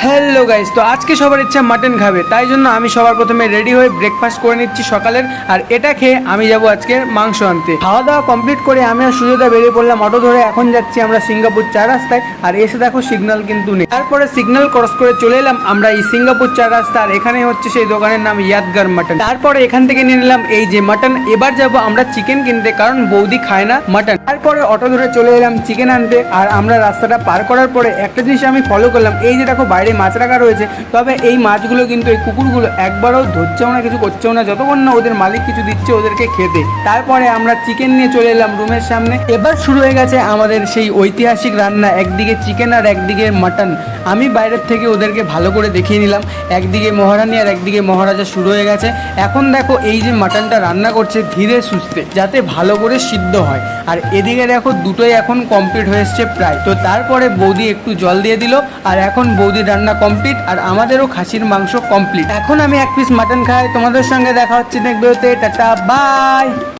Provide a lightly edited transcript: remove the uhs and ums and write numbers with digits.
Hello guys, তো আজকে সবার ইচ্ছা মাটন খাবে, তাই জন্য আমি সবার প্রথমে রেডি হয়ে ব্রেকফাস্ট করে নিচ্ছি সকালের। আর এটা খেয়ে আমি যাব আজকে মাংস আনতে। খাওয়া দাওয়া কমপ্লিট করে আমি আর সুযোগটা বেরিয়ে পড়লাম অটো ধরে। এখন যাচ্ছি আমরা সিঙ্গাপুর 4 রাস্তায়। আর এসে দেখো সিগন্যাল কিন্তু নেই। তারপরে সিগন্যাল ক্রস করে চলে এলাম আমরা এই সিঙ্গাপুর 4 রাস্তা। আর এখানে হচ্ছে সেই দোকানের নাম ইয়াদগার মাটন। তারপরে এখান থেকে নিয়ে নিলাম এই যে মাটন। এবার যাব আমরা চিকেন কিনতে, কারণ বৌদি খায় না মাটন। তারপরে অটো ধরে চলে এলাম চিকেন আনতে। আর আমরা রাস্তাটা পার করার পরে একটা জিনিস আমি ফলো করলাম, এই যে দেখো বাইরে মাছ রাখা রয়েছে। তবে এই মাছগুলো কিন্তু এই কুকুরগুলো একবারও ধরছেও না, কিছু করছেও না, যতক্ষণ না ওদের মালিক কিছু দিচ্ছে ওদেরকে খেতে। তারপরে আমরা চিকেন নিয়ে চলে এলাম রুমের সামনে। এবার শুরু হয়ে গেছে আমাদের সেই ঐতিহাসিক রান্না, একদিকে চিকেন আর একদিকে মাটন। আমি বাইরের থেকে ওদেরকে ভালো করে দেখিয়ে নিলাম, একদিকে মহারানী আর একদিকে মহারাজা শুরু হয়ে গেছে। এখন দেখো এই যে মাটনটা রান্না করছে ধীরে সুস্থে, যাতে ভালো করে সিদ্ধ হয়। আর এদিকে দেখো দুটোই এখন কমপ্লিট হয়ে এসছে প্রায়। তো তারপরে বৌদি একটু জল দিয়ে দিল। আর এখন বৌদির রান্না কমপ্লিট, আর আমাদেরও খাসির মাংস কমপ্লিট। এখন আমি এক পিস মাটন খাই। তোমাদের সঙ্গে দেখা হচ্ছে নেক্সট ভিডিওতে। Tata bye.